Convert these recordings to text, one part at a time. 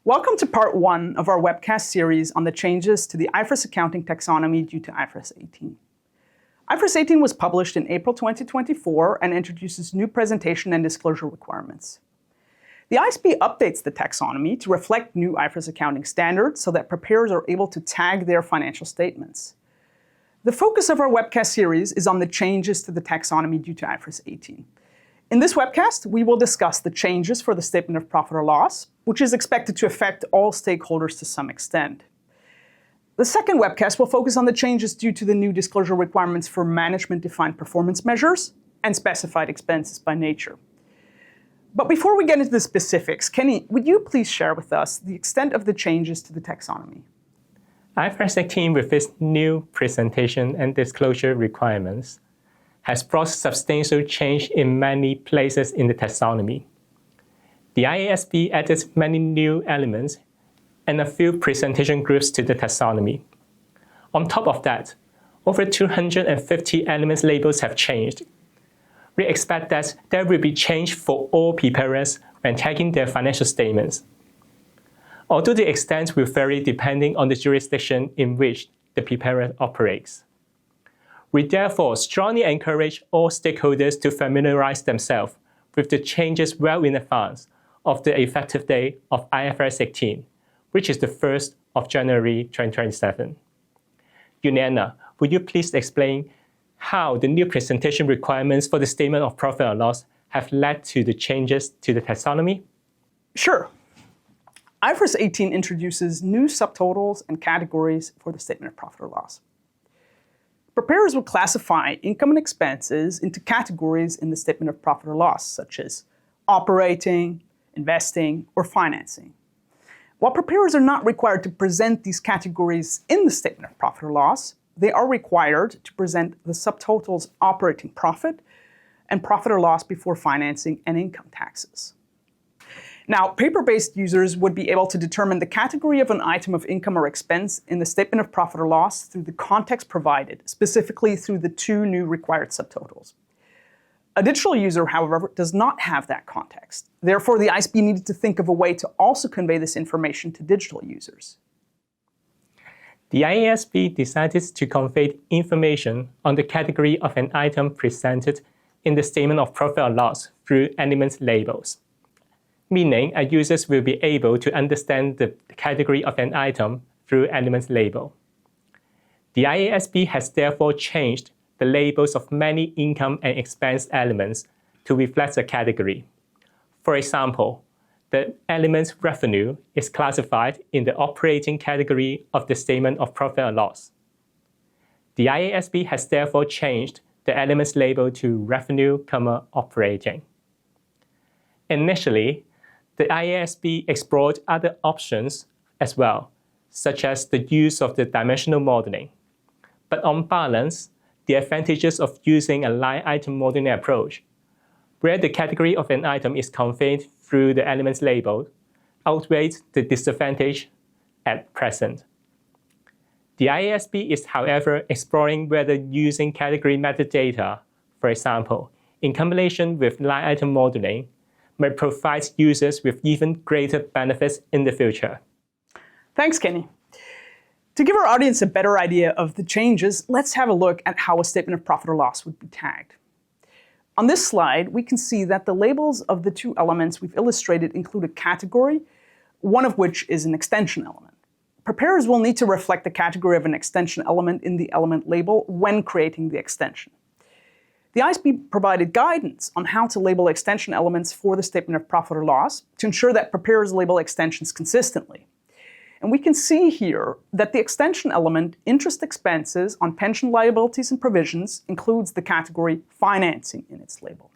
Welcome to part 1 of our webcast series on the changes to the IFRS Accounting Taxonomy due to IFRS 18. IFRS 18 was published in April 2024 and introduces new presentation and disclosure requirements. The ISB updates the taxonomy to reflect new IFRS accounting standards so that preparers are able to tag their financial statements. The focus of our webcast series is on the changes to the taxonomy due to IFRS 18. In this webcast, we will discuss the changes for the statement of profit or loss, which is expected to affect all stakeholders to some extent. The second webcast will focus on the changes due to the new disclosure requirements for management-defined performance measures and specified expenses by nature. But before we get into the specifics, Kenny, would you please share with us the extent of the changes to the taxonomy? IFRS 18, with its new presentation and disclosure requirements, has brought substantial change in many places in the taxonomy. The IASB added many new elements and a few presentation groups to the taxonomy. On top of that, over 250 elements labels have changed. We expect that there will be change for all preparers when tagging their financial statements. Although the extent will vary depending on the jurisdiction in which the preparer operates. We therefore strongly encourage all stakeholders to familiarize themselves with the changes well in advance of the effective date of IFRS 18, which is the 1st of January 2027. Juliana, would you please explain how the new presentation requirements for the statement of profit or loss have led to the changes to the taxonomy? Sure. IFRS 18 introduces new subtotals and categories for the statement of profit or loss. Preparers will classify income and expenses into categories in the statement of profit or loss, such as operating, investing, or financing. While preparers are not required to present these categories in the statement of profit or loss, they are required to present the subtotals operating profit and profit or loss before financing and income taxes. Now, paper-based users would be able to determine the category of an item of income or expense in the statement of profit or loss through the context provided, specifically through the 2 new required subtotals. A digital user, however, does not have that context. Therefore, the ISB needed to think of a way to also convey this information to digital users. The IASB decided to convey information on the category of an item presented in the statement of profit or loss through element labels, meaning our users will be able to understand the category of an item through element label. The IASB has therefore changed the labels of many income and expense elements to reflect the category. For example, the element revenue is classified in the operating category of the statement of profit or loss. The IASB has therefore changed the elements label to revenue, operating. Initially, the IASB explored other options as well, such as the use of the dimensional modeling. But on balance, the advantages of using a line item modeling approach, where the category of an item is conveyed through the elements label, outweighs the disadvantage at present. The IASB is, however, exploring whether using category metadata, for example, in combination with line item modeling, may provide users with even greater benefits in the future. Thanks, Kenny. To give our audience a better idea of the changes, let's have a look at how a statement of profit or loss would be tagged. On this slide, we can see that the labels of the 2 elements we've illustrated include a category, one of which is an extension element. Preparers will need to reflect the category of an extension element in the element label when creating the extension. The ISB provided guidance on how to label extension elements for the statement of profit or loss to ensure that preparers label extensions consistently. And we can see here that the extension element, interest expenses on pension liabilities and provisions, includes the category financing in its label.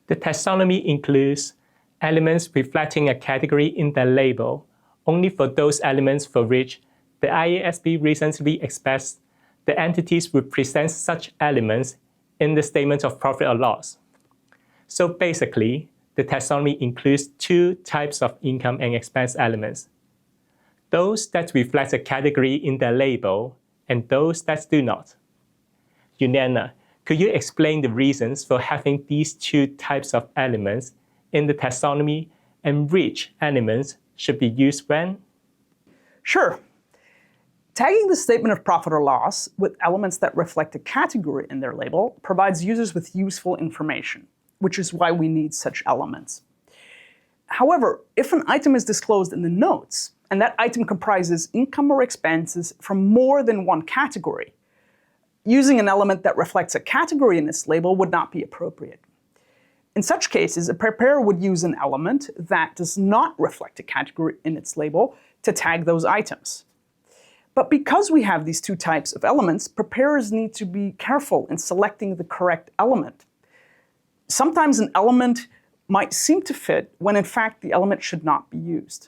The taxonomy includes elements reflecting a category in the label only for those elements for which the IASB recently expects the entities would present such elements in the statement of profit or loss. So basically, the taxonomy includes 2 types of income and expense elements. Those that reflect a category in their label and those that do not. Juliana, could you explain the reasons for having these 2 types of elements in the taxonomy and which elements should be used when? Sure. Tagging the statement of profit or loss with elements that reflect a category in their label provides users with useful information, which is why we need such elements. However, if an item is disclosed in the notes, and that item comprises income or expenses from more than one category, using an element that reflects a category in its label would not be appropriate. In such cases, a preparer would use an element that does not reflect a category in its label to tag those items. But because we have these two types of elements, preparers need to be careful in selecting the correct element. Sometimes an element might seem to fit when in fact the element should not be used.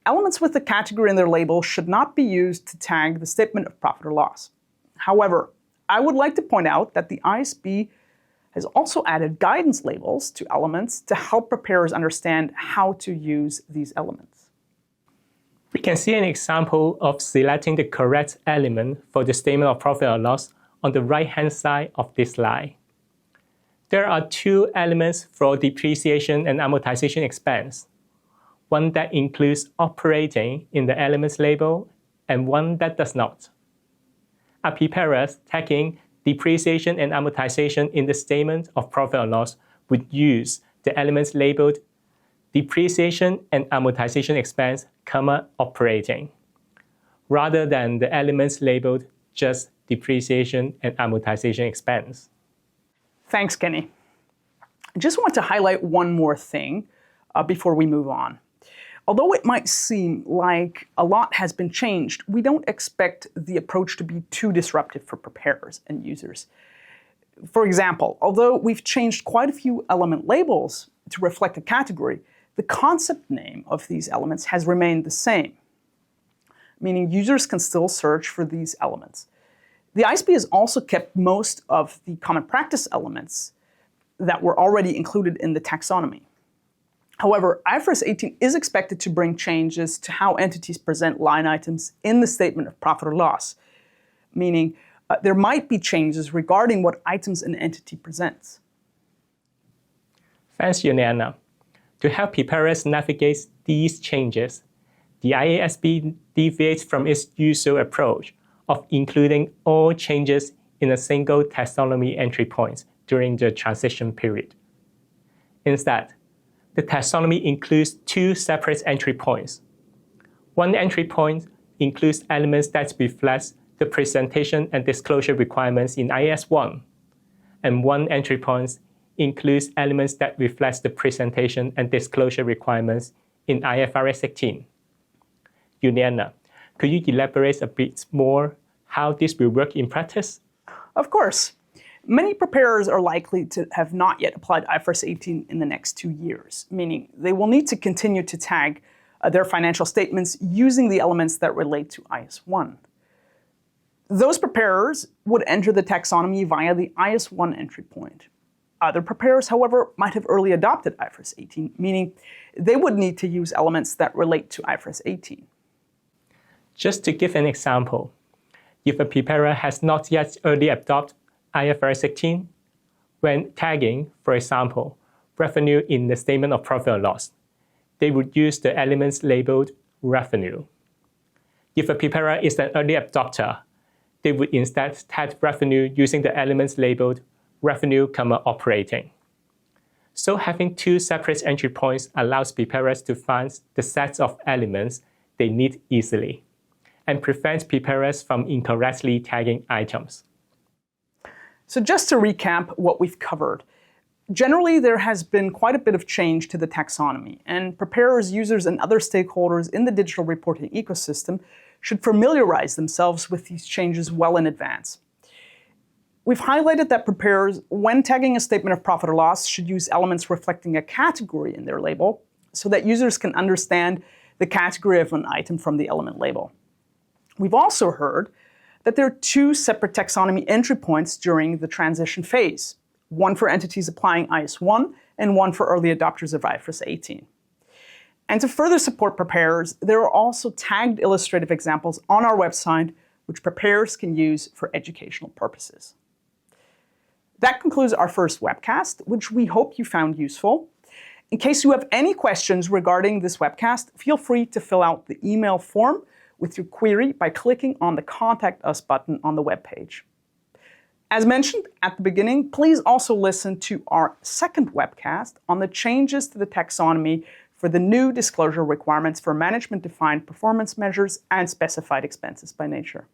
Elements with a category in their label should not be used to tag the statement of profit or loss. However, I would like to point out that the ISB has also added guidance labels to elements to help preparers understand how to use these elements. We can see an example of selecting the correct element for the statement of profit or loss on the right-hand side of this slide. There are two elements for depreciation and amortization expense, one that includes operating in the elements label and one that does not. A preparer tagging depreciation and amortization in the statement of profit or loss would use the elements labeled depreciation and amortization expense, operating, rather than the elements labeled just depreciation and amortization expense. Thanks, Kenny. I just want to highlight one more thing before we move on. Although it might seem like a lot has been changed, we don't expect the approach to be too disruptive for preparers and users. For example, although we've changed quite a few element labels to reflect a category, the concept name of these elements has remained the same, meaning users can still search for these elements. The ISB has also kept most of the common practice elements that were already included in the taxonomy. However, IFRS 18 is expected to bring changes to how entities present line items in the statement of profit or loss, meaning there might be changes regarding what items an entity presents. Thanks, Juliana. To help preparers navigate these changes, the IASB deviates from its usual approach of including all changes in a single taxonomy entry point during the transition period. Instead, the taxonomy includes two separate entry points. One entry point includes elements that reflect the presentation and disclosure requirements in IAS 1, and one entry point includes elements that reflect the presentation and disclosure requirements in IFRS 18. Juliana, could you elaborate a bit more how this will work in practice? Of course. Many preparers are likely to have not yet applied IFRS 18 in the next 2 years, meaning they will need to continue to tag their financial statements using the elements that relate to IAS 1. Those preparers would enter the taxonomy via the IAS 1 entry point. Other preparers, however, might have early adopted IFRS 18, meaning they would need to use elements that relate to IFRS 18. Just to give an example, if a preparer has not yet early adopted IFRS 18, when tagging, for example, revenue in the statement of profit or loss, they would use the elements labeled revenue. If a preparer is an early adopter, they would instead tag revenue using the elements labeled revenue, operating. So having two separate entry points allows preparers to find the sets of elements they need easily and prevents preparers from incorrectly tagging items. So just to recap what we've covered, generally there has been quite a bit of change to the taxonomy, and preparers, users, and other stakeholders in the digital reporting ecosystem should familiarize themselves with these changes well in advance. We've highlighted that preparers, when tagging a statement of profit or loss, should use elements reflecting a category in their label so that users can understand the category of an item from the element label. We've also heard that there are two separate taxonomy entry points during the transition phase, one for entities applying IAS 1 and one for early adopters of IFRS 18. And to further support preparers, there are also tagged illustrative examples on our website which preparers can use for educational purposes. That concludes our first webcast, which we hope you found useful. In case you have any questions regarding this webcast, feel free to fill out the email form with your query by clicking on the Contact Us button on the webpage. As mentioned at the beginning, please also listen to our second webcast on the changes to the taxonomy for the new disclosure requirements for management-defined performance measures and specified expenses by nature.